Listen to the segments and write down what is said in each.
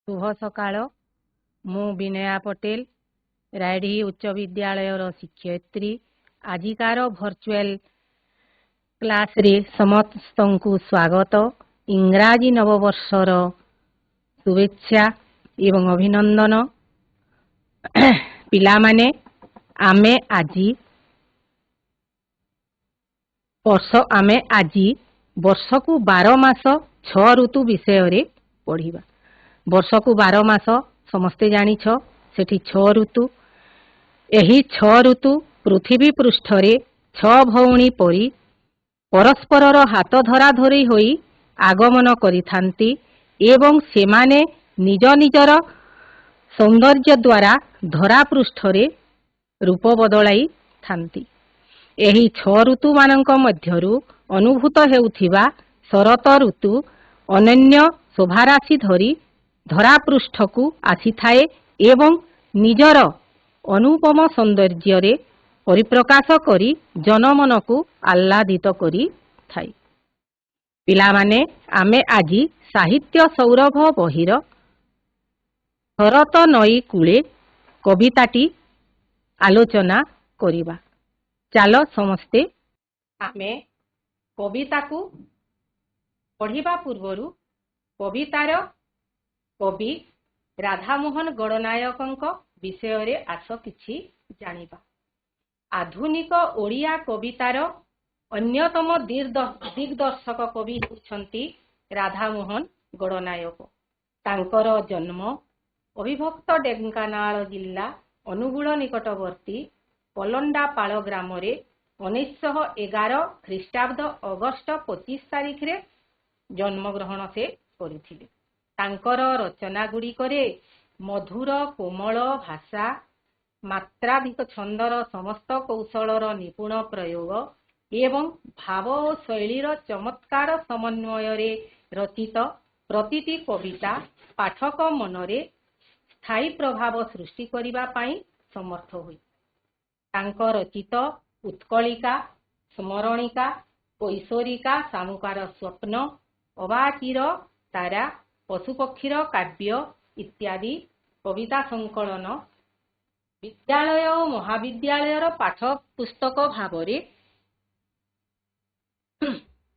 शुभ सकाळ मु विनया पटेल रायडी उच्च विद्यालय शिक्षयित्री आजिकार भर्चुआल क्लास रे समस्त को स्वागत इंग्राजी नववर्षर शुभेच्छा एवं अभिनंदन पिला माने आमे आजी वर्ष को 12 मास 6 ऋतु विषय रे पढ़िबा। वर्ष को 12 मास समस्ते जानिछ सेठी 6 ऋतु। एही 6 ऋतु पृथ्वी पृष्ठ रे 6 भौणी परी परस्परर हाथ धरा धरी होई आगमन करिथांती एवं सेमाने निज निजर सौंदर्य द्वारा धरा पृष्ठ रे रूप बदलाई थांती। एही 6 ऋतु मानक मध्यरु अनुभूत हेउथिबा शरत ऋतु अनन्य शोभाराशि धरी धरा पृष्ठ को आसी थाए एवं निजर अनुपम सौंदर्य रे परिप्रकाश करी जनमन को आह्लादित करी थाए। पिला माने आमे आजी साहित्य सौरभ बहिर शरत नई कूले कविताटी आलोचना करिबा। चालो समस्ते आमे कविता को पढ़िबा पूर्वरु कवितार कवि राधामोहन गणनायक विषय रे आस किछि जानिबा। आधुनिक ओडिया कवितार अन्यतम दिग्दर्शक कवि होउछंती राधामोहन गणनायक। तांकर जन्म अविभक्त ढेंकानाल जिल्ला अनुगुल निकटवर्ती पलंडापाल ग्राम रे 1911 ख्रीष्टाब्द अगस्त 25 तारीख रे जन्म ग्रहण से करिथिले। तांकर रचना गुड़ी करे मधुर कोमल भाषा मात्राधिक छंदर समस्त कौशलर निपुण प्रयोग एवं भाव और शैलीर चमत्कार समन्वय रे रचित प्रतिटी कविता पाठक मनरे स्थायी प्रभाव सृष्टि करिबा पाई समर्थ होई। तांकर रचित उत्कलिका स्मरणिका कैशोरिका सामुकार स्वप्न अबाचिर तारा पशुपक्षीर काव्य इत्यादि कविता संकलन विद्यालय और महाविद्यालयर पाठ पुस्तक भावरे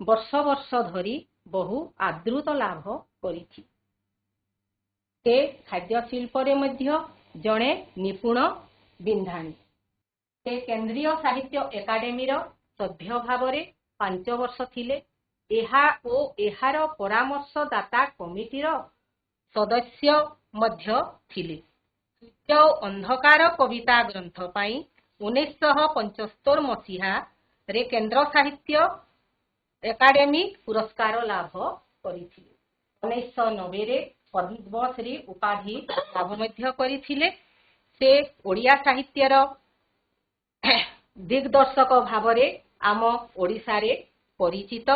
वर्ष वर्ष धरी बहु आदृत लाभ करिछि। से खाद्य शिल्प रे मध्य जणे निपुण बिंधाणी। से केंद्रीय साहित्य एकाडेमी सभ्य भावरे 5 वर्ष थिले। एहा ओ एहार परामर्शदाता कमिटीर सदस्य मध्य थिले। सूर्य और अंधकार कविता ग्रंथ पाई 1975 मसीहा रे केंद्र साहित्य एकाडेमी पुरस्कार लाभ करिथिले। 1990 रे पद्मश्री उपाधि लाभ मध्य करिथिले। से ओडिया साहित्यर दिग्दर्शक भावरे आम ओडिशा रे परिचित।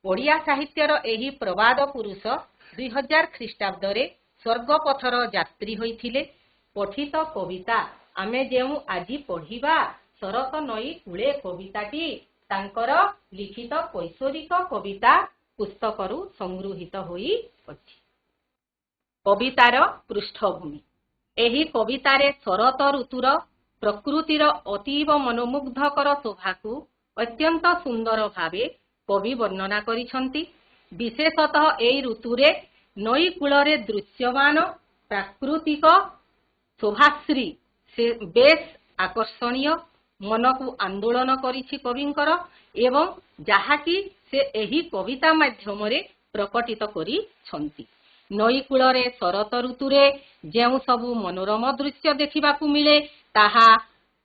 ओडिया साहित्यर एही प्रवाद पुरुष 2000 ख्रीष्टाब्द रे स्वर्गपथर यात्री होइथिले। पठित कविता आमे जेउ आजी पढ़िबा शरत नई कूले कविताटी तांकर लिखित कैशोरिक कविता पुस्तकरू संगृहीत होई अछि। कवितार पृष्ठभूमि एही कवितारे शरत ऋतुर प्रकृतिर अतीव मनोमुग्धकर शोभा को अत्यंत सुंदर भावे कवि वर्णना करिसंती। विशेषतः एई ऋतुरे नई कूलरे दृश्यमान प्राकृतिक शोभाश्री से बेस आकर्षणीय मन को आंदोलन करिछि कविंकर एवं जहाँकि से एही कविता माध्यम रे प्रकटित करिसंती। नई कूलरे शरत ऋतुरे जेउ सबु मनोरम दृश्य देखिबाकू मिले ताहा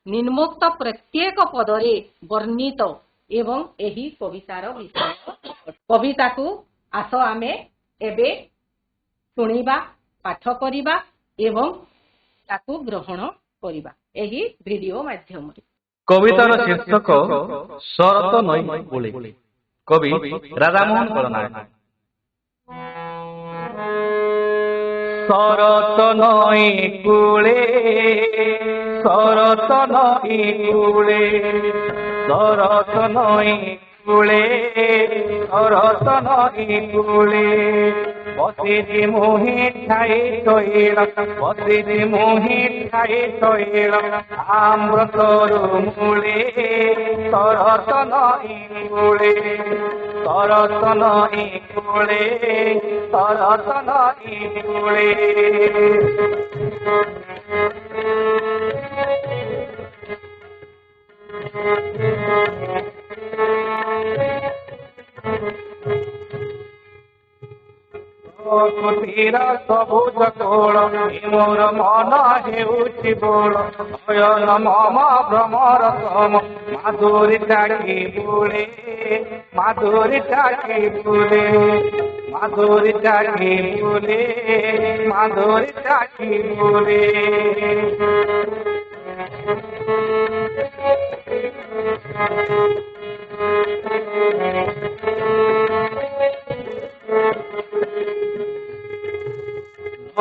निम्नोक्त प्रत्येक पदरे वर्णित एवं एही कवितार विषय। कविता को आस आमे एबे सुनिबा पाठ करिबा एवं ताकू ग्रहण करिबा एही वीडियो माध्यम रे। कवितार शीर्षक शरत नई कूले कवि राधामोहन गणनायक। शरत नई कूले शरत नई कूले शरत नई कूले शरत नई कूले ବସିଛି ମୁହିଁ ଠାଇ ଶୋଇଳ ବସିଛି ମୁହିଁ ଠାଇ ଶୋଇଳ ଆମ୍ର ତରୁ ମୂଳେ ସରସ ନଈ କୂଳେ ସରସ ନଈ କୂଳେ ସରସ ନଈ କୂଳେ তীর সবুজ কোল মোর মন ହେଉଛି ବୋଳ নয়ন মম ভ্রমর সম মাধুরী টাকি বুলে মাধুরী টাকি বুলে মাধুরী টাকি বুলে মাধুরী টাকি বুলে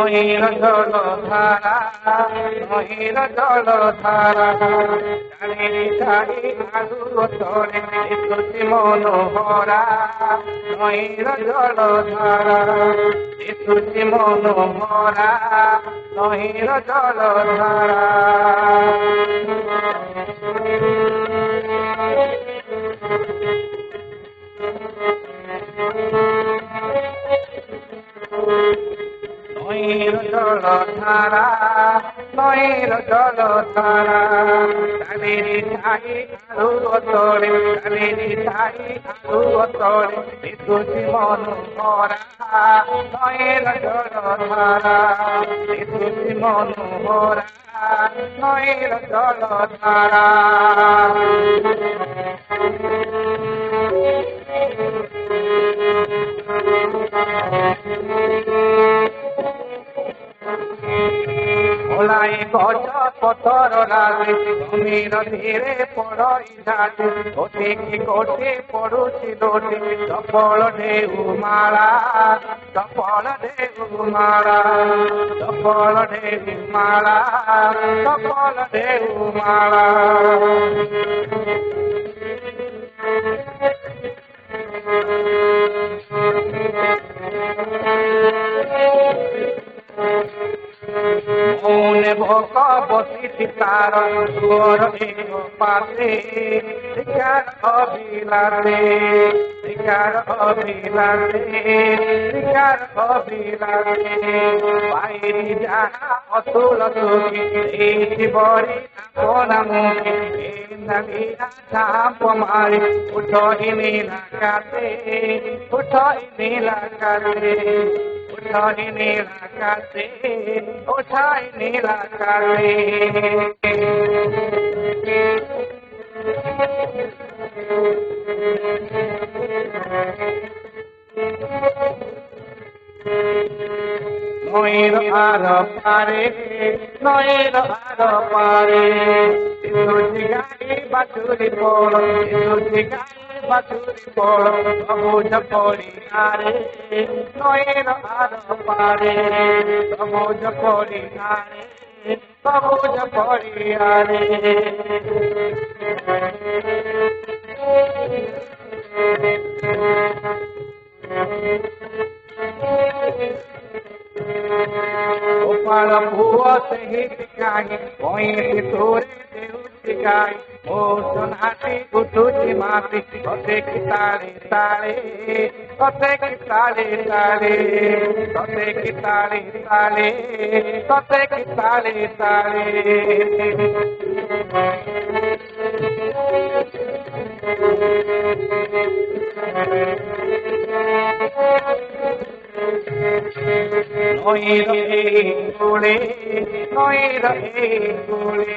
নহির জল ধারা নহির জল ধারা জানি ছাড়ি আলু তলে এসুচি মনোহরা নহির জল ধারা এসুচি মনোহরা নহির জল ধারা নহির জল ধারা নহির জল ধারা কালেরি ছাই আলু তলে কালেরি ছাই আলু তলে এসুচি মনোহরা নহির জল ধারা এসুচি মনোহরা নহির জল ধারা ওলাই গছ পথর রাতে গভীর ধীরে পড়ই ঝাটে কোঠে কি কোঠে পড়ুছি দোটে চপল ঢেউ মারা চপল ঢেউ মারা চপল ঢেউ মারা চপল ঢেউ মারা মনে ভোক বসিছি তার সুর এক পাশে শিকার অবিলাসে শিকার অবিলাসে শিকার অবিলাসে বাইরে যাহা অতুল সুখী এই বরে আপন মুখে নদিয়া ঝাপ মারি উঠই নীলাকাশে উঠই নীলাকাশে উঠাই নীলাকাশে উঠাই নীলাকাশে নইর আর পারে নইর আর পারে তুলসী গায়ে বাছুরি পড় তুলসী গায়ে বাছুরি পড় সবুজ পরিহারে নইর আর পারে সবুজ পরিহারে সবুজ পরিহারে গোপাল পুয়া সহি গায়ে কইতে তোরে দেউতি গায়ে ও সোনাটি উঠুছি মাটি কতে কি তালে তালে কতে কি তালে তালে কতে কি তালে তালে কতে কি তালে তালে নইর কুলে নইর কুলে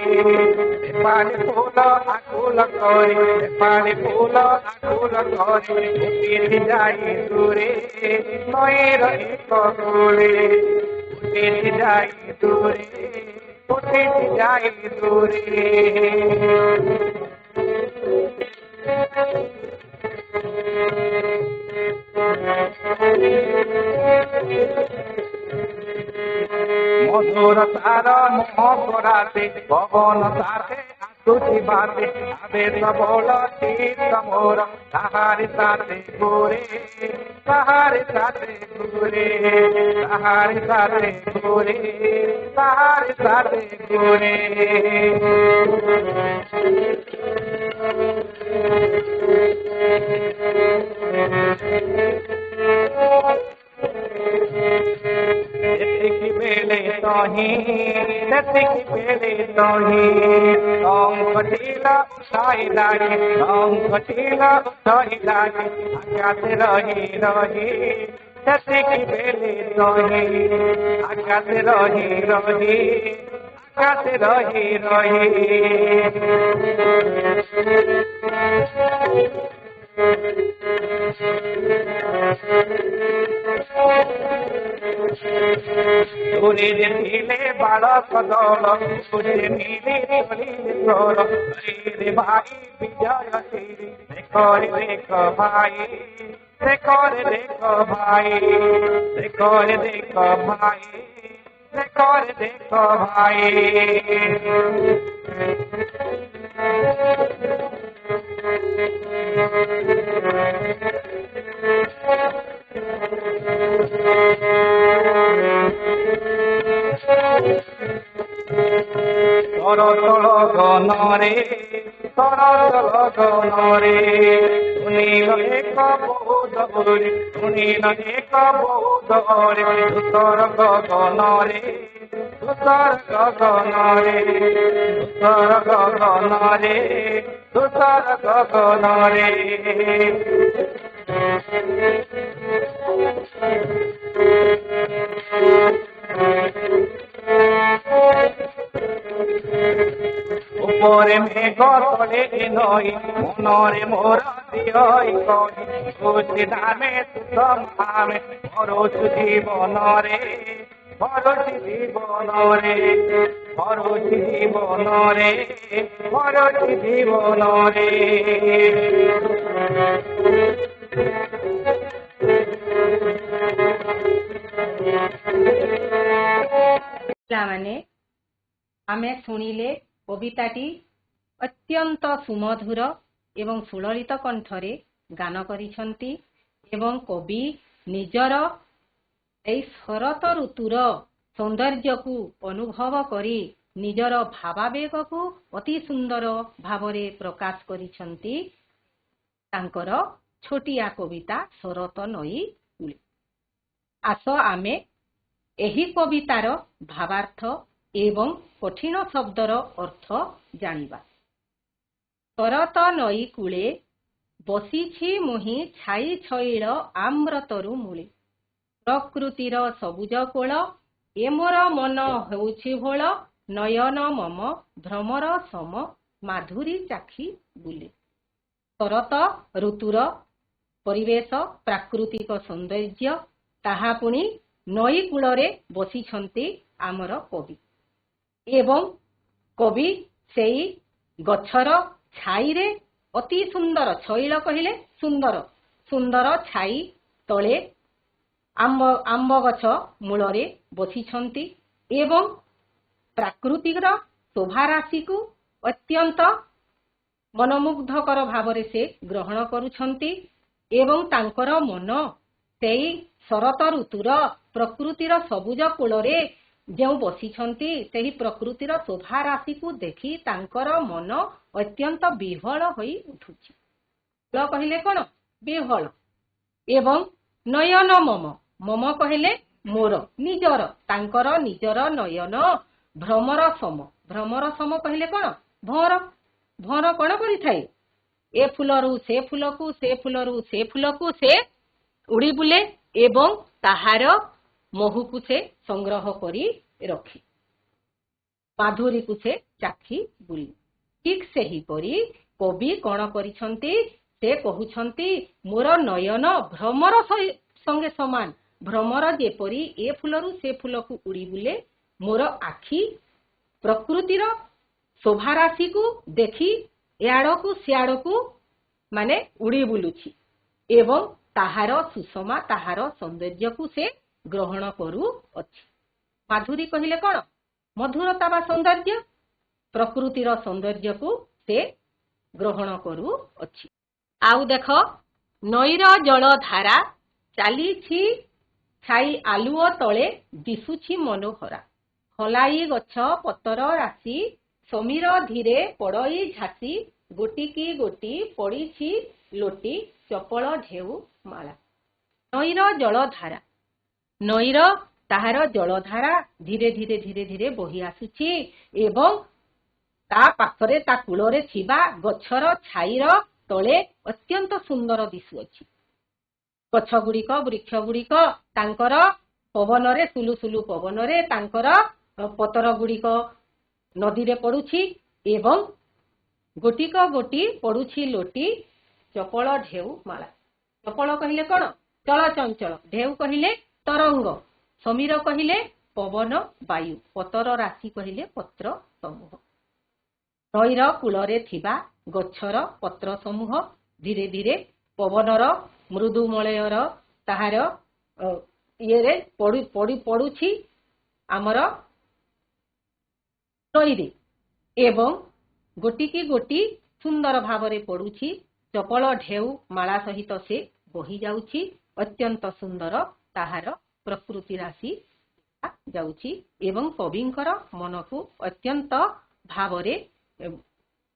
পানি ফুল আকুল করে পানি ফুল আকুল করে উঠে যাই দূরে নইর কুলে উঠে যাই দূরে উঠে যাই দূরে মধুর তার মোহ করাতে পবন সাথে तुझी बाते आवे सबोला चित्त मोर ताहारे साथे गोरे ताहारे साथे गोरे ताहारे साथे गोरे ताहारे साथे गोरे ସେତିକି ବେଳେ ତହିଁ ସେତିକି ବେଳେ ତହିଁ ଘଟିଲା ସାଇଲାଣି ଘଟିଲା ସାଇଲାଣି ଆକାଶେ ରହି ରହି ସେତିକି ବେଳେ ତହିଁ ଆକାଶେ ରହି ରହି ଆକାଶେ ରହି ରହି तुरे ଥିଲେ ବାଳକ ଦଳ ତୁରେ ମିଳି ମିଳିଲେ ତୋର ରେ ଭାଇ ବିଜୟ ଶ୍ରୀ ଦେଖରେ ଦେଖ ଭାଇ ଦେଖରେ ଦେଖ ଭାଇ ଦେଖରେ ଦେଖ ଭାଇ ଦେଖରେ ଦେଖ ଭାଇ তরতল গণরে তরতল গণরে শুনিল এক বহুদরে শুনিল এক বহুদরে উত্তর গগনরে উত্তর গগনরে উত্তর গগনরে উত্তর গগনরে উপরে মেঘ তলে নই মনরে মোর দিয়ই কই বুঝি নামে সুতমামে ভরসু জীবনরে ভরসি জীবনরে ভরসি জীবনরে ভরসি জীবনরে ପିଲାମାନେ ଆମେ ଶୁଣିଲେ କବିତାଟି ଅତ୍ୟନ୍ତ ସୁମଧୁର ଏବଂ ସୁଲଳିତ କଣ୍ଠରେ ଗାନ କରିଛନ୍ତି ଏବଂ କବି ନିଜର ଏହି ଶରତ ଋତୁର ସୌନ୍ଦର୍ଯ୍ୟକୁ ଅନୁଭବ କରି ନିଜର ଭାବାବେଗକୁ ଅତି ସୁନ୍ଦର ଭାବରେ ପ୍ରକାଶ କରିଛନ୍ତି ତାଙ୍କର ଛୋଟିଆ କବିତା ଶରତ ନଈ କୂଳେ। ଆସ ଆମେ ଏହି କବିତାର ଭାବାର୍ଥ ଏବଂ କଠିନ ଶବ୍ଦର ଅର୍ଥ ଜାଣିବା। ଶରତ ନଈ କୂଳେ ବସିଛି ମୁହିଁ ଛାଇ ଛଇଳ ଆମ୍ରତରୁ ମୂଳେ ପ୍ରକୃତିର ସବୁଜ କୋଳ ଏ ମୋର ମନ ହେଉଛି ଭୋଳ ନୟନ ମମ ଭ୍ରମର ସମ ମାଧୁରୀ ଚାଖି ବୁଲେ। ଶରତ ଋତୁର ପରିବେଶ ପ୍ରାକୃତିକ ସୌନ୍ଦର୍ଯ୍ୟ ତାହା ପୁଣି ନଈ କୂଳରେ ବସିଛନ୍ତି ଆମର କବି ଏବଂ କବି ସେଇ ଗଛର ଛାଇରେ ଅତି ସୁନ୍ଦର ଛଇଳ କହିଲେ ସୁନ୍ଦର ସୁନ୍ଦର ଛାଇ ତଳେ ଆମ୍ବ ଗଛ ମୂଳରେ ବସିଛନ୍ତି ଏବଂ ପ୍ରାକୃତିକର ଶୋଭା ରାଶିକୁ ଅତ୍ୟନ୍ତ ମନମୁଗ୍ଧକର ଭାବରେ ସେ ଗ୍ରହଣ କରୁଛନ୍ତି ଏବଂ ତାଙ୍କର ମନ ସେଇ ଶରତ ଋତୁର ପ୍ରକୃତିର ସବୁଜ କୂଳରେ ଯେଉଁ ବସିଛନ୍ତି ସେହି ପ୍ରକୃତିର ଶୋଭା ରାଶିକୁ ଦେଖି ତାଙ୍କର ମନ ଅତ୍ୟନ୍ତ ବିହ୍ୱଳ ହୋଇ ଉଠୁଛି। କହିଲେ କଣ? ବିହ୍ୱଳ। ଏବଂ ନୟନ ମମ ମମ କହିଲେ ମୋର ନିଜର ତାଙ୍କର ନିଜର ନୟନ ଭ୍ରମର ସମ ଭ୍ରମର ସମ କହିଲେ କଣ? ଭଁର ଭଁର କଣ କରିଥାଏ? ଏ ଫୁଲରୁ ସେ ଫୁଲକୁ ସେ ଫୁଲରୁ ସେ ଫୁଲକୁ ସେ ଉଡ଼ି ବୁଲେ ଏବଂ ତାହାର ମହୁକୁ ସେ ସଂଗ୍ରହ କରି ରଖେ ମାଧୁରୀକୁ ସେ ଚାଖି ବୁଲେ। ଠିକ୍ ସେହିପରି କବି କଣ କରିଛନ୍ତି? ସେ କହୁଛନ୍ତି ମୋର ନୟନ ଭ୍ରମର ସଙ୍ଗେ ସମାନ ଭ୍ରମର ଯେପରି ଏ ଫୁଲରୁ ସେ ଫୁଲକୁ ଉଡ଼ି ବୁଲେ ମୋର ଆଖି ପ୍ରକୃତିର ଶୋଭା ରାଶିକୁ ଦେଖି ଏଆଡ଼କୁ ସିଆଡ଼କୁ ମାନେ ଉଡ଼ି ବୁଲୁଛି ଏବଂ ତାହାର ସୁଷମା ତାହାର ସୌନ୍ଦର୍ଯ୍ୟକୁ ସେ ଗ୍ରହଣ କରୁଅଛି। ମାଧୁରୀ କହିଲେ କଣ? ମଧୁରତା ବା ସୌନ୍ଦର୍ଯ୍ୟ ପ୍ରକୃତିର ସୌନ୍ଦର୍ଯ୍ୟକୁ ସେ ଗ୍ରହଣ କରୁଅଛି। ଆଉ ଦେଖ, ନଈର ଜଳଧାରା ଚାଲିଛି ଛାଇ ଆଲୁଅ ତଳେ ଦିଶୁଛି ମନୋହରା। ହଲାଇ ଗଛ ପତର ରାଶି ସମୀର ଧୀରେ ପଡ଼ଇ ଝାସି ଗୋଟିକି ଗୋଟି ପଡ଼ିଛି ଲୋଟି ଚପଳ ଢେଉ ମାଳା। ନଈର ଜଳଧାରା, ନଈର ତାହାର ଜଳଧାରା ଧୀରେ ଧୀରେ ଧୀରେ ଧୀରେ ବହି ଆସୁଛି ଏବଂ ତା ପାଖରେ ତା କୂଳରେ ଥିବା ଗଛର ଛାଇର ତଳେ ଅତ୍ୟନ୍ତ ସୁନ୍ଦର ଦିଶୁଅଛି। ଗଛ ଗୁଡ଼ିକ ବୃକ୍ଷ ଗୁଡ଼ିକ ତାଙ୍କର ପବନରେ ସୁଲୁସୁଲୁ ପବନରେ ତାଙ୍କର ପତର ଗୁଡ଼ିକ ନଦୀରେ ପଡୁଛି ଏବଂ ଗୋଟିକ ଗୋଟି ପଡୁଛି ଲୋଟି ଚପଳ ଢେଉ ମାଳା। ଚପଳ କହିଲେ କଣ? ଚଳଚଞ୍ଚଳ। ଢେଉ କହିଲେ ତରଙ୍ଗ। ସମୀର କହିଲେ ପବନ ବାୟୁ। ପତର ରାଶି କହିଲେ ପତ୍ର ସମୂହ। ନଈର କୂଳରେ ଥିବା ଗଛର ପତ୍ର ସମୂହ ଧୀରେ ଧୀରେ ପବନର ମୃଦୁମଳୟର ତାହାର ଇଏରେ ପଡୁଛି ଆମର ନଈରେ ଏବଂ ଗୋଟିକି ଗୋଟି ସୁନ୍ଦର ଭାବରେ ପଡୁଛି। ଚପଳ ଢେଉ ମାଳା ସହିତ ସେ ବହି ଯାଉଛି। ଅତ୍ୟନ୍ତ ସୁନ୍ଦର ତାହାର ପ୍ରକୃତି ରାଶି ଯାଉଛି ଏବଂ କବିଙ୍କର ମନକୁ ଅତ୍ୟନ୍ତ ଭାବରେ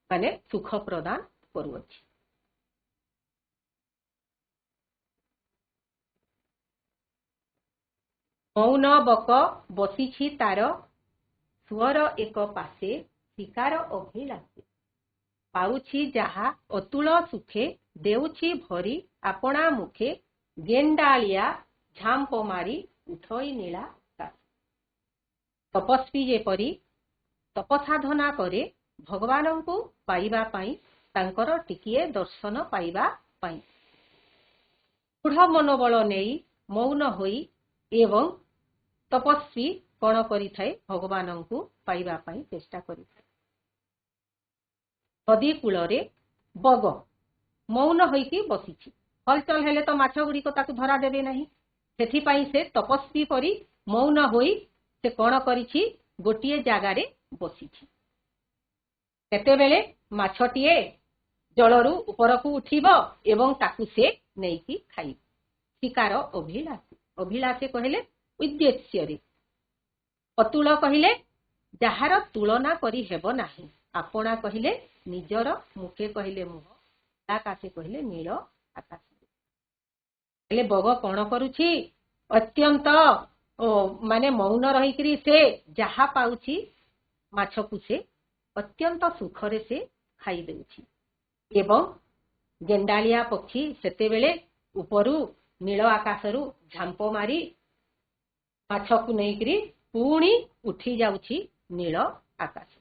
ମାନେ ସୁଖ ପ୍ରଦାନ କରୁଅଛି। ମୌନ ବକ ବସିଛି ତାର ସୁଅର ଏକ ପାଶେ ଶିକାର ଅଭିଳାଷେ। ପାଉଛି ଯାହା ଅତୁଳ ସୁଖେ ଦେଉଛି ଭରି ଆପଣା ମୁଖେ ଗେଣ୍ଡାଳିଆ ଝାମ୍ପ ମାରି ଉଠଇ ନୀଳା କାଶ। ତପସ୍ୱୀ ଯେପରି ତପସାଧନା କରେ ଭଗବାନଙ୍କୁ ପାଇବା ପାଇଁ, ତାଙ୍କର ଟିକିଏ ଦର୍ଶନ ପାଇବା ପାଇଁ ଦୃଢ଼ ମନୋବଳ ନେଇ ମୌନ ହୋଇ ଏବଂ ତପସ୍ୱୀ କଣ କରିଥାଏ? ଭଗବାନଙ୍କୁ ପାଇବା ପାଇଁ ଚେଷ୍ଟା କରିଥାଏ। ନଦୀ କୂଳରେ ବଗ ମୌନ ହୋଇକି ବସିଛି। ହଲଚଲ ହେଲେ ତ ମାଛ ଗୁଡ଼ିକ ତାକୁ ଧରା ଦେବେ ନାହିଁ। ସେଥିପାଇଁ ସେ ତପସ୍ୱୀ ପରି ମୌନ ହୋଇ ସେ କଣ କରିଛି? ଗୋଟିଏ ଜାଗାରେ ବସିଛି। ସେତେବେଳେ ମାଛଟିଏ ଜଳରୁ ଉପରକୁ ଉଠିବ ଏବଂ ତାକୁ ସେ ନେଇକି ଖାଇବ। ଶିକାର ଅଭିଳାଷୀ। ଅଭିଳାଷୀ କହିଲେ ଉଦ୍ଦେଶ୍ୟରେ। ଅତୁଳ କହିଲେ ଯାହାର ତୁଳନା କରି ହେବ ନାହିଁ। ଆପଣା କହିଲେ ନିଜର, ମୁଖେ କହିଲେ ମୁହଁ, ଆକାଶେ କହିଲେ ନୀଳ ଆକାଶ। ହେଲେ ବଗ କଣ କରୁଛି? ଅତ୍ୟନ୍ତ ମାନେ ମୌନ ରହିକରି ସେ ଯାହା ପାଉଛି ମାଛକୁ ସେ ଅତ୍ୟନ୍ତ ସୁଖରେ ସେ ଖାଇଦେଉଛି ଏବଂ ଗେଣ୍ଡାଳିଆ ପକ୍ଷୀ ସେତେବେଳେ ଉପରୁ ନୀଳ ଆକାଶରୁ ଝାମ୍ପ ମାରି ମାଛକୁ ନେଇକରି ପୁଣି ଉଠି ଯାଉଛି ନୀଳ ଆକାଶ।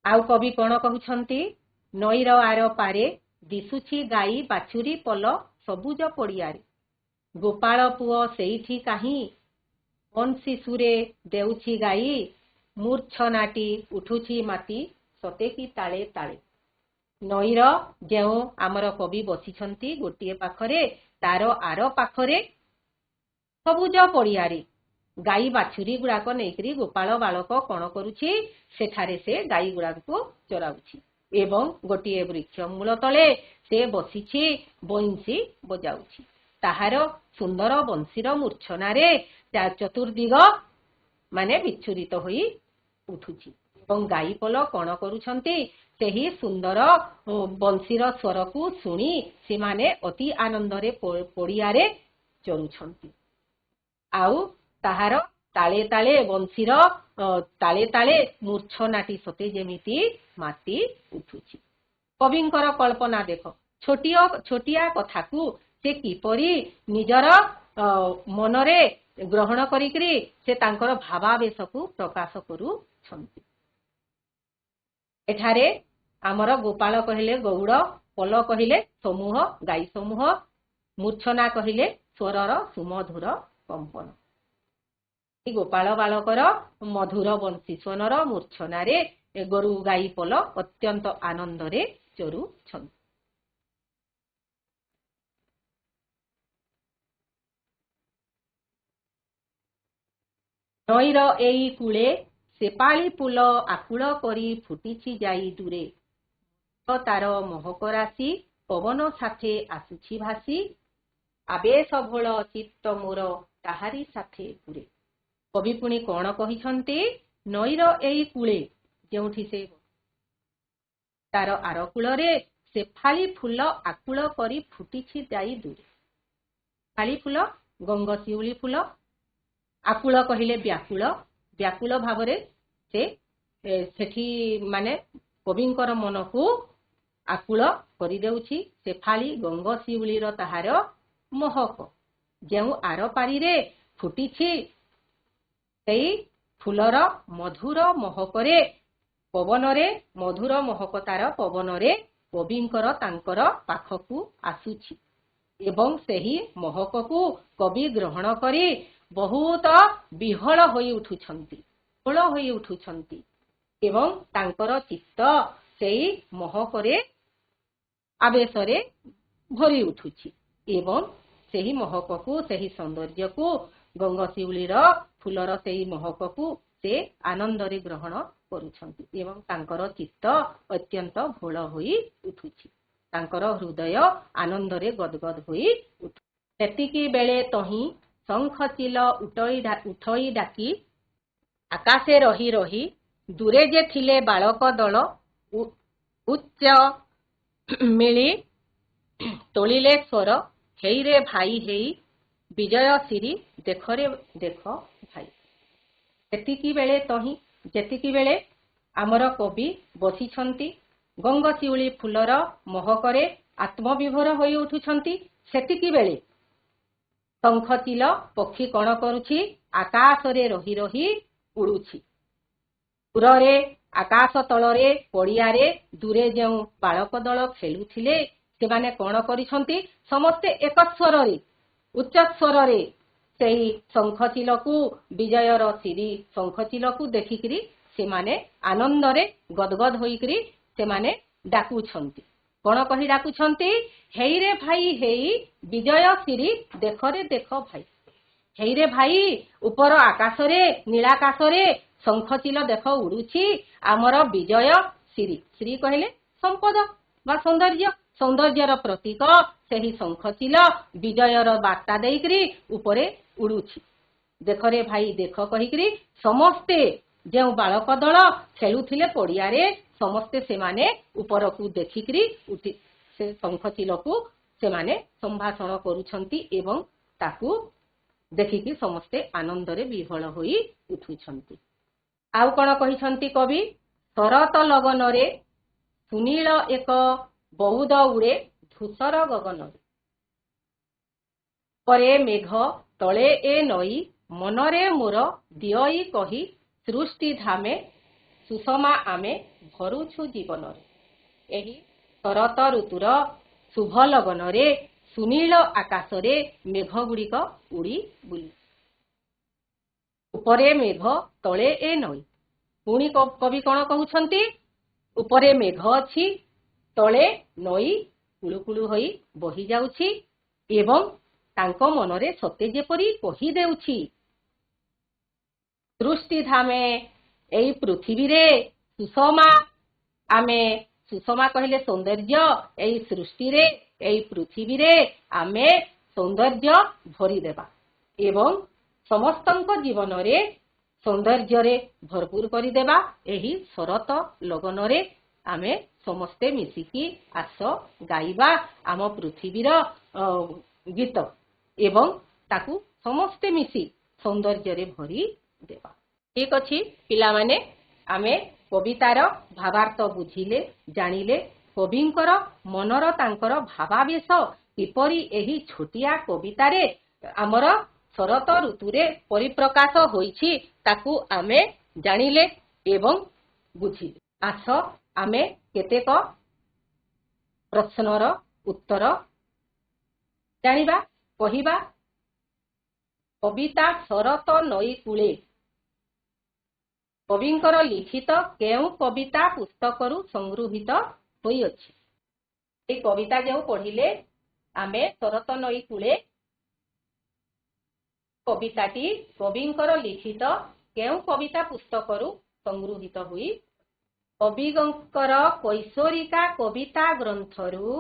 ଆଉ କବି କଣ କହୁଛନ୍ତି? ନଈର ଆର ପାରେ ଦିଶୁଛି ଗାଈ ବାଛୁରୀ ପଲ ସବୁଜ ପଡ଼ିଆରେ। ଗୋପାଳ ପୁଅ ସେଇଠି କାହିଁ ବଂଶୀ ସୁରେ ଦେଉଛି ଗାଇ। ମୂର୍ଚ୍ଛନାଟି ଉଠୁଛି ମାଟି ସତେକି ତାଳେ ତାଳେ। ନଈର ଯେଉଁ ଆମର କବି ବସିଛନ୍ତି ଗୋଟିଏ ପାଖରେ, ତାର ଆର ପାଖରେ ସବୁଜ ପଡ଼ିଆରେ ଗାଈ ବାଛୁରୀ ଗୁଡାକ ନେଇକରି ଗୋପାଳ ବାଳକ କଣ କରୁଛି? ସେଠାରେ ସେ ଗାଈ ଗୁଡାକୁ ଚରାଉଛି ଏବଂ ଗୋଟିଏ ବୃକ୍ଷ ମୂଳ ତଳେ ସେ ବସିଛି, ବଂଶୀ ବଜାଉଛି। ତାହାର ସୁନ୍ଦର ବଂଶୀର ମୂର୍ଚ୍ଛନାରେ ଚତୁର୍ଦିଗ ମାନେ ବିଚ୍ଛୁରିତ ହୋଇ ଉଠୁଛି ଏବଂ ଗାଈ ପଲ କଣ କରୁଛନ୍ତି? ସେହି ସୁନ୍ଦର ବଂଶୀର ସ୍ୱରକୁ ଶୁଣି ସେମାନେ ଅତି ଆନନ୍ଦରେ ପଡ଼ିଆରେ ଚରୁଛନ୍ତି। ଆଉ ତାହାର ତାଳେ ତାଳେ ବଂଶୀର ତାଳେ ତାଳେ ମୂର୍ଚ୍ଛନାଟି ସତେ ଯେମିତି ମାଟି ଉଠୁଛି। କବିଙ୍କର କଳ୍ପନା ଦେଖ। ଛୋଟିଆ କଥାକୁ ସେ କିପରି ନିଜର ମନରେ ଗ୍ରହଣ କରିକରି ସେ ତାଙ୍କର ଭାବାବେଶକୁ ପ୍ରକାଶ କରୁଛନ୍ତି। ଏଠାରେ ଆମର ଗୋପାଳ କହିଲେ ଗୌଡ଼, ପଲ କହିଲେ ସମୂହ, ଗାଈ ସମୂହ, ମୂର୍ଚ୍ଛନା କହିଲେ ସ୍ୱରର ସୁମଧୁର କମ୍ପନ। ଗୋପାଳ ବାଳକର ମଧୁର ବଂଶୀ ସ୍ୱନର ମୂର୍ଚ୍ଛନାରେ ଗୋରୁ ଗାଈ ପଲ ଅତ୍ୟନ୍ତ ଆନନ୍ଦରେ ଚରୁଛନ୍ତି। ନଈର ଏଇ କୂଳେ ସେପାଳି ଫୁଲ ଆକୁଳ କରି ଫୁଟିଛି ଯାଇ ଦୂରେ ତାର ମହକ ରାଶି ପବନ ସାଥେ ଆସୁଛି ଭାସି ଆବେଶ ଭୋଳ ଚିତ୍ତ ମୋର ତାହାରି ସାଥେ ପୁରେ। କବି ପୁଣି କଣ କହିଛନ୍ତି? ନଈର ଏଇ କୂଳେ ଯେଉଁଠି ସେ ତାର ଆର କୂଳରେ ସେଫାଳି ଫୁଲ ଆକୁଳ କରି ଫୁଟିଛି ଯାଇ ଦୂରେ। ଫାଳି ଫୁଲ ଗଙ୍ଗଶିଉଳି ଫୁଲ, ଆକୁଳ କହିଲେ ବ୍ୟାକୁଳ, ବ୍ୟାକୁଳ ଭାବରେ ସେଠି ମାନେ କବିଙ୍କର ମନକୁ ଆକୁଳ କରିଦେଉଛି। ସେଫାଳି ଗଙ୍ଗଶିଉଳିର ତାହାର ମହକ ଯେଉଁ ଆରପାରିରେ ଫୁଟିଛି ସେଇ ଫୁଲର ମଧୁର ମହକରେ ପବନରେ ମଧୁର ମହକ ତାର ପବନରେ କବିଙ୍କର ତାଙ୍କର ପାଖକୁ ଆସୁଛି ଏବଂ ସେହି ମହକକୁ କବି ଗ୍ରହଣ କରି ବହୁତ ବିହଳ ହୋଇ ଉଠୁଛନ୍ତି ଏବଂ ତାଙ୍କର ଚିତ୍ତ ସେଇ ମହକରେ ଆବେଶରେ ଭରି ଉଠୁଛି ଏବଂ ସେହି ମହକକୁ ସେହି ସୌନ୍ଦର୍ଯ୍ୟକୁ ଗଙ୍ଗଶିଉଳିର ଫୁଲର ସେହି ମହକକୁ ସେ ଆନନ୍ଦରେ ଗ୍ରହଣ କରୁଛନ୍ତି ଏବଂ ତାଙ୍କର ଚିତ୍ତ ଅତ୍ୟନ୍ତ ଭୋଳ ହୋଇ ଉଠୁଛି, ତାଙ୍କର ହୃଦୟ ଆନନ୍ଦରେ ଗଦଗଦ ହୋଇ ଉଠୁଛି। ସେତିକି ବେଳେ ତହିଁ ଶଙ୍ଖ ଚିଲ ଉଠଇ ଡାକି ଆକାଶେ ରହି ରହି ଦୂରେ ଯେ ଥିଲେ ବାଳକ ଦଳ ଉଚ୍ଚ ମିଳି ତୋଳିଲେ ସ୍ୱର ହେଇରେ ଭାଇ ହେଇ ବିଜୟ ସିରି ଦେଖରେ ଦେଖ ଭାଇ। ସେତିକି ବେଳେ ତହିଁ ଯେତିକି ବେଳେ ଆମର କବି ବସିଛନ୍ତି ଗଙ୍ଗଶିଉଳି ଫୁଲର ମହକରେ ଆତ୍ମବିଭୋର ହୋଇ ଉଠୁଛନ୍ତି, ସେତିକି ବେଳେ ଶଙ୍ଖଚିଲ ପକ୍ଷୀ କଣ କରୁଛି? ଆକାଶରେ ରହି ରହି ଉଡୁଛି। ଦୂରରେ ଆକାଶ ତଳରେ ପଡ଼ିଆରେ ଦୂରେ ଯେଉଁ ବାଳକ ଦଳ ଖେଳୁଥିଲେ ସେମାନେ କଣ କରିଛନ୍ତି? ସମସ୍ତେ ଏକ ସ୍ୱରରେ ଉଚ୍ଚ ସ୍ୱରରେ ସେହି ଶଙ୍ଖଚିଲକୁ ବିଜୟର ସିରି ଶଙ୍ଖଚିଲକୁ ଦେଖିକରି ସେମାନେ ଆନନ୍ଦରେ ଗଦଗଦ ହୋଇକରି ସେମାନେ ଡାକୁଛନ୍ତି। କଣ କହି ଡାକୁଛନ୍ତି? ହେଇରେ ଭାଇ ହେଇ ବିଜୟ ସିରି ଦେଖରେ ଦେଖ ଭାଇ। ହେଇରେ ଭାଇ ଉପର ଆକାଶରେ ନୀଳାକାଶରେ ଶଙ୍ଖଚିଲ ଦେଖ ଉଡୁଛି ଆମର ବିଜୟ ସିରି। ଶ୍ରୀ କହିଲେ ସମ୍ପଦ ବା ସୌନ୍ଦର୍ଯ୍ୟ, ସୌନ୍ଦର୍ଯ୍ୟର ପ୍ରତୀକ ସେହି ଶଙ୍ଖଚିଲ ବିଜୟର ବାର୍ତ୍ତା ଦେଇକରି ଉପରେ ଉଡୁଛି। ଦେଖରେ ଭାଇ ଦେଖ କହିକରି ସମସ୍ତେ ଯେଉଁ ବାଳକ ଦଳ ଖେଳୁଥିଲେ ପଡ଼ିଆରେ ସମସ୍ତେ ସେମାନେ ଉପରକୁ ଦେଖିକରି ସେ ଶଙ୍ଖଚିଲକୁ ସେମାନେ ସମ୍ଭାଷଣ କରୁଛନ୍ତି ଏବଂ ତାକୁ ଦେଖିକି ସମସ୍ତେ ଆନନ୍ଦରେ ବିହ୍ୱଳ ହୋଇ ଉଠୁଛନ୍ତି। ଆଉ କଣ କହିଛନ୍ତି କବି? ଶରତ ଲଗନରେ ସୁନୀଳ ଏକ ବଉଦ ଉଡ଼େ ଧୂସର ଗଗନରେ ପରେ ମେଘ ତଳେ ଏ ନଈ ମନରେ ମୋର ଦିଅଇ କହି ସୃଷ୍ଟି ଧାମେ ସୁଷମା ଆମେ ଭରୁଛୁ ଜୀବନରେ। ଏହି ଶରତ ଋତୁର ଶୁଭ ଲଗନରେ ସୁନୀଳ ଆକାଶରେ ମେଘ ଗୁଡ଼ିକ ଉଡ଼ି ବୁଲୁ। ଉପରେ ମେଘ ତଳେ ଏ ନଈ। ପୁଣି କବି କଣ କହୁଛନ୍ତି? ଉପରେ ମେଘ ଅଛି, ତଳେ ନଈ କୁଳୁକୁଳୁ ହୋଇ ବହି ଯାଉଛି ଏବଂ ତାଙ୍କ ମନରେ ସତେ ଯେପରି କହିଦେଉଛି ସୃଷ୍ଟି ଧାମେ ଏଇ ପୃଥିବୀରେ ସୁଷମା ଆମେ, ସୁଷମା କହିଲେ ସୌନ୍ଦର୍ଯ୍ୟ, ଏଇ ସୃଷ୍ଟିରେ ଏଇ ପୃଥିବୀରେ ଆମେ ସୌନ୍ଦର୍ଯ୍ୟ ଭରିଦେବା ଏବଂ ସମସ୍ତଙ୍କ ଜୀବନରେ ସୌନ୍ଦର୍ଯ୍ୟରେ ଭରପୁର କରିଦେବା। ଏହି ଶରତ ଲଗନରେ ଆମେ ସମସ୍ତେ ମିଶିକି ଆସ ଗାଇବା ଆମ ପୃଥିବୀର ଗୀତ ଏବଂ ତାକୁ ସମସ୍ତେ ମିଶି ସୌନ୍ଦର୍ଯ୍ୟରେ ଭରି ଦେବା। ଠିକ ଅଛି ପିଲାମାନେ, ଆମେ କବିତାର ଭାବାର୍ଥ ବୁଝିଲେ, ଜାଣିଲେ କବିଙ୍କର ମନର ତାଙ୍କର ଭାବାବେଶ କିପରି ଏହି ଛୋଟିଆ କବିତାରେ ଆମର ଶରତ ଋତୁରେ ପରିପ୍ରକାଶ ହୋଇଛି ତାକୁ ଆମେ ଜାଣିଲେ ଏବଂ ବୁଝିଲେ। ଆସ ଆମେ କେତେକ ପ୍ରଶ୍ନର ଉତ୍ତର ଜାଣିବା, କହିବା। କବିତା ଶରତ ନଈ କୂଳେ କବିଙ୍କର ଲିଖିତ କେଉଁ କବିତା ପୁସ୍ତକରୁ ସଂଗୃହୀତ ହୋଇଅଛି? এই কবিতা ଯେଉଁ ପଢିଲେ ଆମେ ଶରତ ନଈ କୂଳେ କବିତାଟି କବିଙ୍କର ଲିଖିତ କେଉଁ କବିତା ପୁସ୍ତକରୁ ସଂଗୃହୀତ ହୋଇ କବିଙ୍କର କୈଶୋରିକା କବିତା ଗ୍ରନ୍ଥରୁ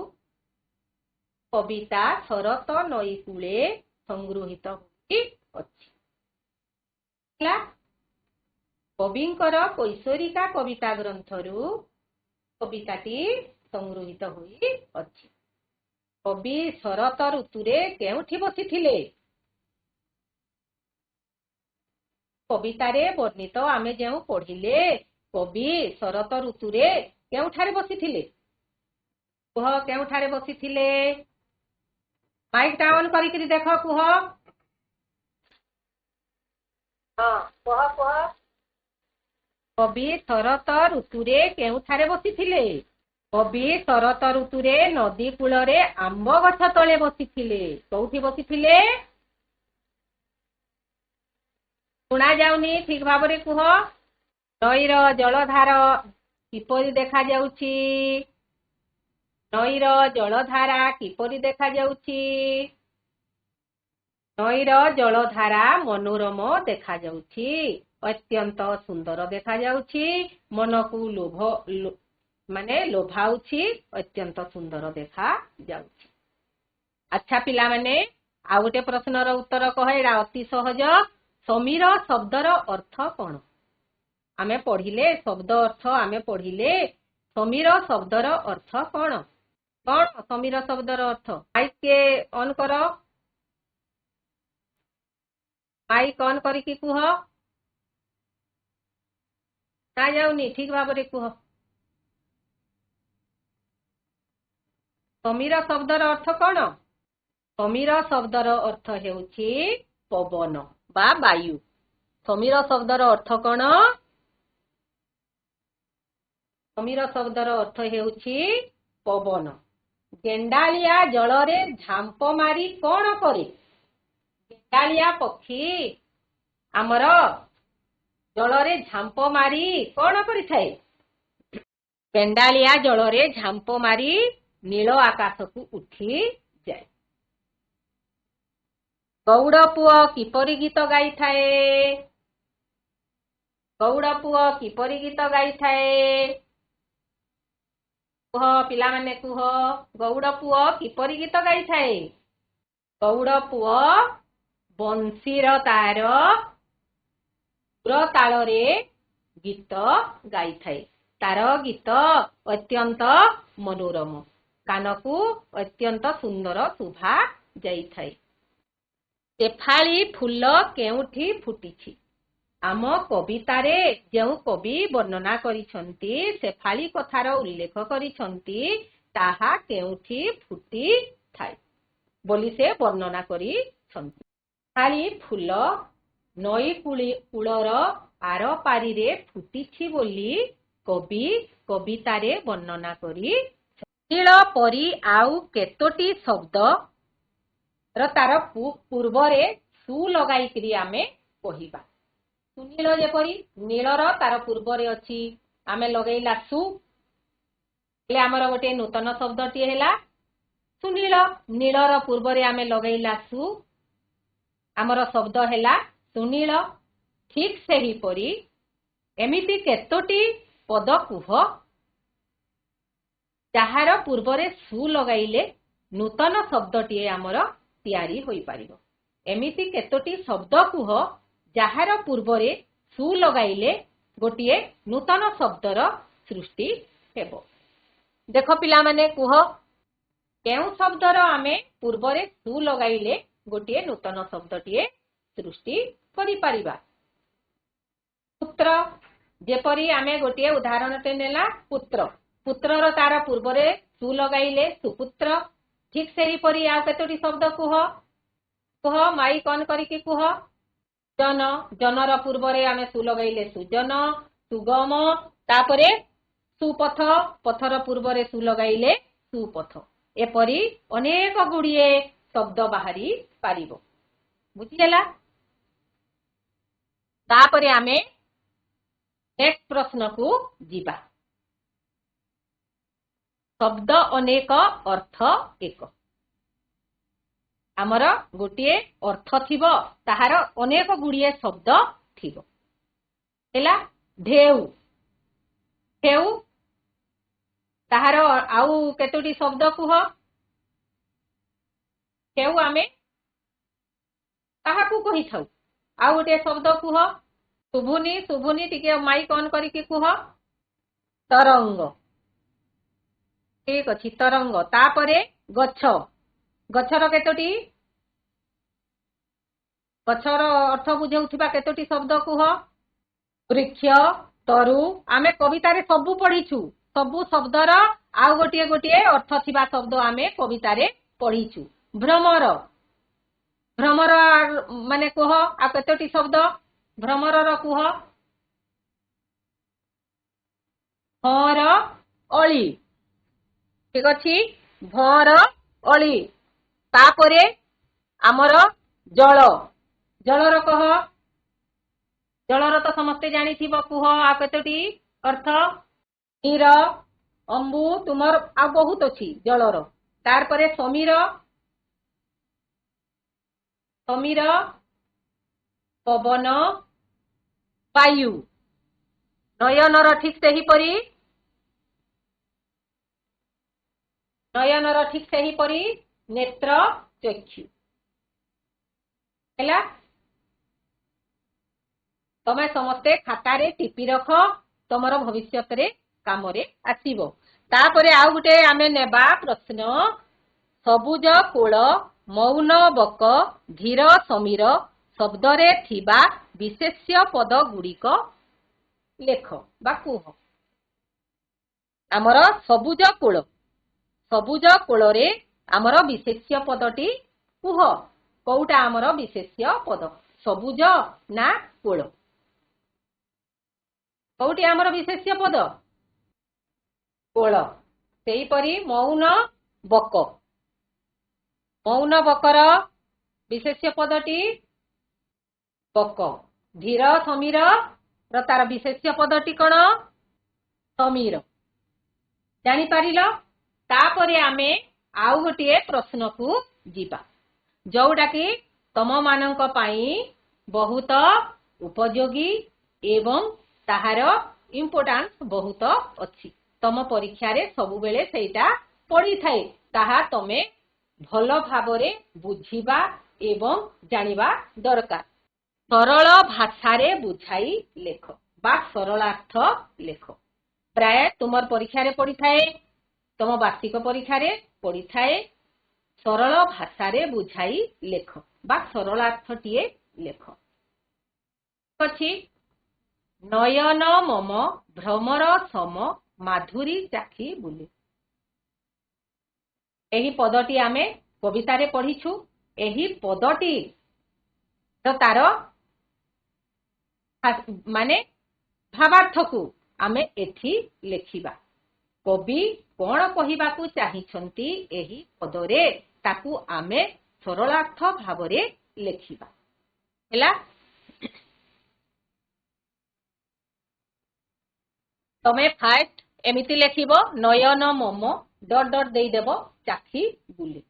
କବିତା ଶରତ ନଈ କୂଳେ ସଂଗୃହୀତ ହୋଇ ଅଛି। କବିଙ୍କର କୈଶୋରିକା କବିତା ଗ୍ରନ୍ଥରୁ କବିତାଟି ସଂଗୃହୀତ ହୋଇ ଅଛି। କବି ଶରତ ଋତୁରେ କେଉଁଠି ବସିଥିଲେ? କବିତାରେ ବର୍ଣ୍ଣିତ ଆମେ ଯେଉଁ ପଢିଲେ କବି ଶରତ ଋତୁରେ କେଉଁଠାରେ ବସିଥିଲେ? କୁହ କେଉଁଠାରେ ବସିଥିଲେ? ମାଇକ୍ ଟା ଅନ୍ କରିକିରି ଦେଖ କୁହ। ହଁ କୁହ କୁହ। କବି ଶରତ ଋତୁରେ କେଉଁଠାରେ ବସିଥିଲେ? କବି ଶରତ ଋତୁରେ ନଦୀ କୂଳରେ ଆମ୍ବ ଗଛ ତଳେ ବସିଥିଲେ। କୋଉଠି ବସିଥିଲେ? ଶୁଣା ଯାଉନି ଠିକ ଭାବରେ କୁହ। ନଈର ଜଳଧାର କିପରି ଦେଖାଯାଉଛି? ନଈର ଜଳଧାରା କିପରି ଦେଖାଯାଉଛି? ନଈର ଜଳଧାରା ମନୋରମ ଦେଖାଯାଉଛି, ଅତ୍ୟନ୍ତ ସୁନ୍ଦର ଦେଖାଯାଉଛି, ମନକୁ ଲୋଭାଉଛି, ଅତ୍ୟନ୍ତ ସୁନ୍ଦର ଦେଖାଯାଉଛି। ଆଚ୍ଛା ପିଲାମାନେ, ଆଉ ଗୋଟେ ପ୍ରଶ୍ନର ଉତ୍ତର କହ। ଏଇଟା ଅତି ସହଜ। ସମୀର ଶବ୍ଦର ଅର୍ଥ କଣ? ଆମେ ପଢିଲେ ଶବ୍ଦ ଅର୍ଥ ଆମେ ପଢିଲେ ସମୀର ଶବ୍ଦର ଅର୍ଥ କଣ? କଣ ସମୀର ଶବ୍ଦର ଅର୍ଥ? ମାଇକ୍ ଅନ୍ କର। ମାଇକ୍ ଅନ୍ କରିକି କୁହ। ନା ଯାଉନି ଠିକ ଭାବରେ କୁହ। ସମୀର ଶବ୍ଦର ଅର୍ଥ କଣ? ସମୀର ଶବ୍ଦର ଅର୍ଥ ହେଉଛି ପବନ ବା ବାୟୁ। ସମୀର ଶବ୍ଦର ଅର୍ଥ କଣ? ସମୀର ଶବ୍ଦର ଅର୍ଥ ହେଉଛି ପବନ। ଗେଣ୍ଡାଳିଆ ଜଳରେ ଝାମ୍ପ ମାରି କଣ କରେ? ଗେଣ୍ଡାଳିଆ ପକ୍ଷୀ ଆମର ଜଳରେ ଝାମ୍ପ ମାରି କଣ କରିଥାଏ? ଗେଣ୍ଡାଳିଆ ଜଳରେ ଝାମ୍ପ ମାରି ନୀଳ ଆକାଶକୁ ଉଠିଯାଏ। ଗଉଡ଼ ପୁଅ କିପରି ଗୀତ ଗାଇଥାଏ? ଗଉଡ଼ ପୁଅ କିପରି ଗୀତ ଗାଇଥାଏ? କୁହ ପିଲାମାନେ କୁହ। ଗଉଡ଼ ପୁଅ କିପରି ଗୀତ ଗାଇଥାଏ? ଗଉଡ଼ ପୁଅ ବଂଶୀର ତାର ସୁର ତାଳରେ ଗୀତ ଗାଇଥାଏ। ତାର ଗୀତ ଅତ୍ୟନ୍ତ ମନୋରମ, କାନକୁ ଅତ୍ୟନ୍ତ ସୁନ୍ଦର ଶୋଭା ଯାଇଥାଏ। ଶେଫାଳି ଫୁଲ କେଉଁଠି ଫୁଟିଛି? ଆମ କବିତାରେ ଯେଉଁ କବି ବର୍ଣ୍ଣନା କରିଛନ୍ତି, ଶେଫାଳି କଥାର ଉଲ୍ଲେଖ କରିଛନ୍ତି, ତାହା କେଉଁଠି ଫୁଟିଥାଏ ବୋଲି ସେ ବର୍ଣ୍ଣନା କରିଛନ୍ତି। ଶେଫାଳି ଫୁଲ ନଈ କୂଳର ଆରପାରିରେ ଫୁଟିଛି ବୋଲି କବି କବିତାରେ ବର୍ଣ୍ଣନା କରି। ନୀଳ ପରି ଆଉ କେତୋଟି ଶବ୍ଦ ତାର ପୂର୍ବରେ ସୁ ଲଗାଇକିରି ଆମେ କହିବା। ସୁନୀଳ ଯେପରି ନୀଳର ତାର ପୂର୍ବରେ ଅଛି, ଆମେ ଲଗେଇଲା ସୁ, ହେଲେ ଆମର ଗୋଟେ ନୂତନ ଶବ୍ଦଟିଏ ହେଲା ସୁନୀଳ। ନୀଳର ପୂର୍ବରେ ଆମେ ଲଗେଇଲା ସୁ, ଆମର ଶବ୍ଦ ହେଲା ସୁନୀଳ। ଠିକ ସେହିପରି ଏମିତି କେତୋଟି ପଦ କୁହ ଯାହାର ପୂର୍ବରେ ସୁ ଲଗାଇଲେ ନୂତନ ଶବ୍ଦଟିଏ ଆମର ତିଆରି ହୋଇପାରିବ। ଏମିତି କେତୋଟି ଶବ୍ଦ କୁହ ଯାହାର ପୂର୍ବରେ ସୁ ଲଗାଇଲେ ଗୋଟିଏ ନୂତନ ଶବ୍ଦର ସୃଷ୍ଟି ହେବ। ଦେଖ ପିଲାମାନେ କୁହ, କେଉଁ ଶବ୍ଦର ଆମେ ପୂର୍ବରେ ସୁ ଲଗାଇଲେ ଗୋଟିଏ ନୂତନ ଶବ୍ଦଟିଏ ସୃଷ୍ଟି କରିପାରିବା? ପୁତ୍ର, ଯେପରି ଆମେ ଗୋଟିଏ ଉଦାହରଣଟେ ନେଲା ପୁତ୍ର। ପୁତ୍ରର ତାର ପୂର୍ବରେ ସୁ ଲଗାଇଲେ ସୁପୁତ୍ର। ଠିକ ସେହିପରି ଆଉ କେତୋଟି ଶବ୍ଦ କୁହ। କୁହ, ମାଇକ୍ ଅନ୍ କରିକି କୁହ। ଜନ, ଜନର ପୂର୍ବରେ ଆମେ ସୁ ଲଗାଇଲେ ସୁଜନ। ସୁଗମ, ତାପରେ ସୁପଥ, ପଥର ପୂର୍ବରେ ସୁ ଲଗାଇଲେ ସୁପଥ। ଏପରି ଅନେକ ଗୁଡ଼ିଏ ଶବ୍ଦ ବାହାରି ପାରିବ। ବୁଝିହେଲା? ତାପରେ ଆମେ ନେକ୍ସଟ ପ୍ରଶ୍ନକୁ ଯିବା। ଶବ୍ଦ ଅନେକ ଅର୍ଥ ଏକ। ଆମର ଗୋଟିଏ ଅର୍ଥ ଥିବ, ତାହାର ଅନେକ ଗୁଡ଼ିଏ ଶବ୍ଦ ଥିବ। ହେଲା, ढेउ ढेउ ताहार आउ केतोटी शब्द कुह ढेउ आमे काहाकू कहि थाउ आउ गोटे शब्द कुह शुभुनी शुभुनी टिके माइक ऑन करिके कुह तरंग ठीक अछि तरंग तापरे गछ गछर केतोटी गछर अर्थ बुझाउथिबा केतोटी शब्द कुह वृक्ष तरु आमे कवितारे सबु पढिछु सबु शब्दर आउ गोटे गोटे अर्थ थिबा शब्द आमे कवितारे पढिछु भ्रमर भ्रमर माने कुह आ केतोटी शब्द भ्रमरर कुह भर अळी ठीक अछि भर अळी तापरे आमर जल जलर कह जलर तो समस्ते जानी थिबो कुह आ केतोटी अर्थ नीर अंबु तुमर आ बहुत अछि जलर तार परे समीर समीर पवन वायु नयनर ठीक सही परी नयनर ठीक सही परी नेत्र चक्षु हैला तमे समस्ते खातारे टिपी रख तमर भविष्य रे काम रे आसीबो तापरे आउ गुटे आमे नेबा प्रश्न सबुज कोळ मौन बक धीर समीर शब्दरे थिबा विशेष्य पद गुड़िक लेख बा कुह आमर सबुज कोळ रे आमर विशेष्य पदटी कुह कोउटा आमर विशेष्य पद सबुज ना कोळ कोउटी आमर विशेष्य पद कोळ सेही परी मौन बकर विशेष्य पदटी बक धीर समीर तार विशेष्य पदटी कण समीर जानी पारिल तापरे आमे आउ गोटे प्रश्न को जीवा जोटा कि तम मानक पाई बहुत उपयोगी एवं ताहार इम्पोर्टेंस बहुत अच्छी तम परीक्षा रे सबु बेले सेटा पड़ी थाए ताहा तमे भल भाबरे बुझिबा एवं जानिबा दरकार सरल भाषा रे बुझाई लेख बा सरलार्थ लेख प्राय तुमर परीक्षा रे पड़ी थाए तम वार्षिक परीक्षा रे पड़ी थाए सरल भाषा रे बुझाई लेख बा सरलार्थ टिए लेख अछि नयन मम भ्रमर सम माधुरी चाखी बुले एही पदटी आमे कविता रे पढ़िछु एही पदटी तो तार माने भावार्थ को आमे एठी लेखिबा कवि कोन कहिबाकू चाहिछंती एही पदरे ताकू आमे सरलार्थ भावरे लेखिबा हैला तमे फास्ट एमिति लेखिबो नयन मम डॉट डॉट देई देबो चाखी बुले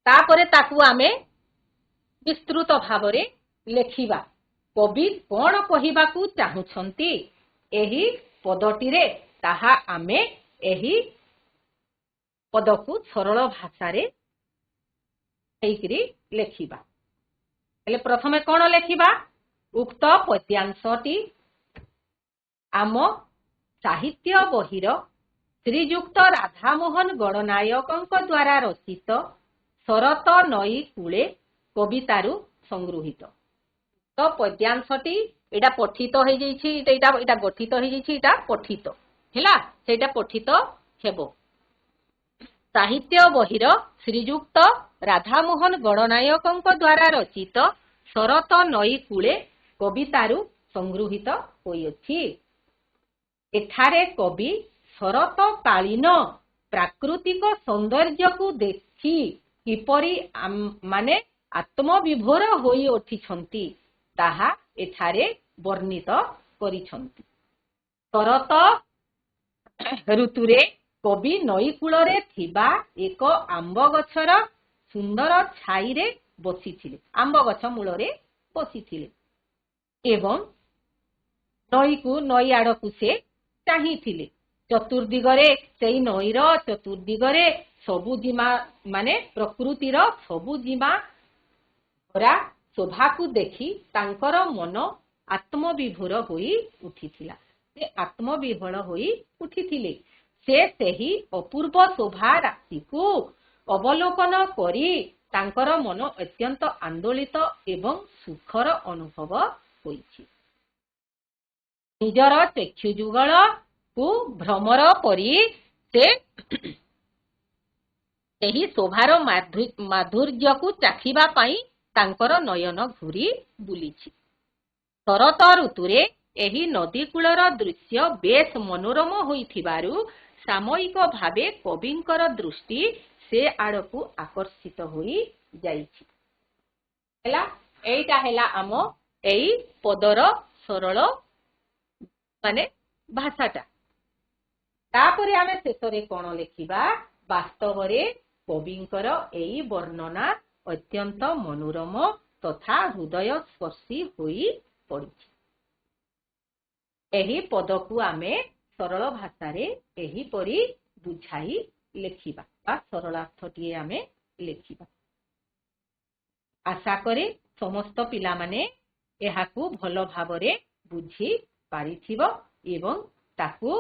तापरे ताकू आमे विस्तृत भावरे लेखिबा कवि कोन कहिबाकू चाहुछंती एही पदटी रे ताहा आमे एही पदकू सरल भाषा रे हेकरी लेखिबा हेले प्रथमे कोन लेखिबा उक्त पद्यांशटी आम साहित्य बहिर श्रीजुक्त राधामोहन गणनायकଙ୍କ द्वारा रचित शरत नई कूले कवितारू संगृहीत तो पद्यांशटी एटा पठित हो जाइछि एटा गठित हो जाइछि एटा पठित हैला सेटा पठित हेबो साहित्य बहिर श्रीजुक्त राधामोहन गणनायकଙ୍କ द्वारा रचित शरत नई कूले कवितारू संगृहीत होइछि एठारे कवि शरत कालीन प्राकृतिक सौंदर्य को देखि किपरि माने आत्मविभोर होई उठिछंती ताहा एठारे वर्णित करिछंती शरत ऋतुरे कवि नई कूलरे थिबा एक आंब गछर सुंदर छाई रे बसिथिले आंब गछ मूलरे बसिथिले ଏବଂ ନଈକୁ ନଈ ଆଡ଼କୁ ସେ ଚାହିଁଥିଲେ। ଚତୁର୍ଦିଗରେ ସେଇ ନଈର ଚତୁର୍ଦିଗରେ ସବୁଜିମା ମାନେ ପ୍ରକୃତିର ସବୁଜିମା ଭରା ଶୋଭାକୁ ଦେଖି ତାଙ୍କର ମନ ଆତ୍ମବିଭୋର ହୋଇ ଉଠିଥିଲା। ସେ ଆତ୍ମବିଭୋର ହୋଇ ଉଠିଥିଲେ। ସେ ସେହି ଅପୂର୍ବ ଶୋଭା ରାଶିକୁ ଅବଲୋକନ କରି ତାଙ୍କର ମନ ଅତ୍ୟନ୍ତ ଆନ୍ଦୋଳିତ ଏବଂ ସୁଖର ଅନୁଭବ ହୋଇଛି। ନିଜର ଚକ୍ଷୁ ଯୁଗଳକୁ ଭ୍ରମର କରି ସେ ସେହି ଶୋଭାର ମାଧୁର୍ଯ୍ୟକୁ ଚାଖିବା ପାଇଁ ତାଙ୍କର ନୟନ ଘୂରି ବୁଲିଛି। ଶରତ ଋତୁରେ ଏହି ନଦୀ କୂଳର ଦୃଶ୍ୟ ବେଶ ମନୋରମ ହୋଇଥିବାରୁ ସାମୟିକ ଭାବେ କବିଙ୍କର ଦୃଷ୍ଟି ସେ ଆଡ଼କୁ ଆକର୍ଷିତ ହୋଇ ଯାଇଛି। ହେଲା, ଏଇଟା ହେଲା ଆମ ଏଇ ପଦର ସରଳ ମାନେ ଭାଷାଟା। ତାପରେ ଆମେ ଶେଷରେ କଣ ଲେଖିବା? ବାସ୍ତବରେ କବିଙ୍କର ଏଇ ବର୍ଣ୍ଣନା ଅତ୍ୟନ୍ତ ମନୋରମ ତଥା ହୃଦୟ ସ୍ପର୍ଶୀ ହୋଇ ପଡ଼ିଛି। ଏହି ପଦକୁ ଆମେ ସରଳ ଭାଷାରେ ଏହିପରି ବୁଝାଇ ଲେଖିବା ବା ସରଳାର୍ଥଟିଏ ଆମେ ଲେଖିବା। ଆଶା କରେ ସମସ୍ତ ପିଲାମାନେ ଏହାକୁ ଭଲ ଭାବରେ ବୁଝି ପାରିଥିବ ଏବଂ ତାକୁ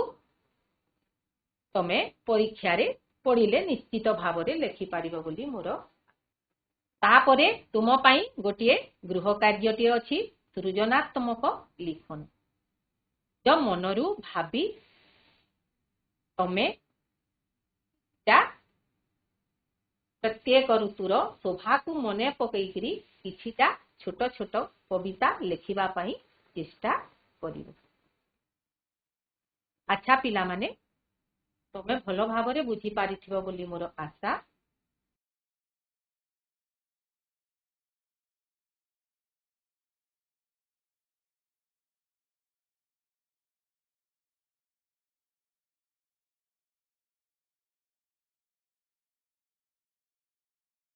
ତମେ ପରୀକ୍ଷାରେ ପଢିଲେ ନିଶ୍ଚିତ ଭାବରେ ଲେଖିପାରିବ ବୋଲି ମୋର। ତାପରେ ତୁମ ପାଇଁ ଗୋଟିଏ ଗୃହ କାର୍ଯ୍ୟଟିଏ ଅଛି, ସୃଜନାତ୍ମକ ଲିଖନ। ମନରୁ ଭାବି ତମେ ପ୍ରତ୍ୟେକ ଋତୁର ଶୋଭାକୁ ମନେ ପକେଇକିରି କିଛିଟା ଛୋଟ ଛୋଟ କବିତା ଲେଖିବା ପାଇଁ ଚେଷ୍ଟା କରିବ। ଆଚ୍ଛା ପିଲାମାନେ, ତମେ ଭଲ ଭାବରେ ବୁଝିପାରିଥିବ ବୋଲି ମୋର ଆଶା।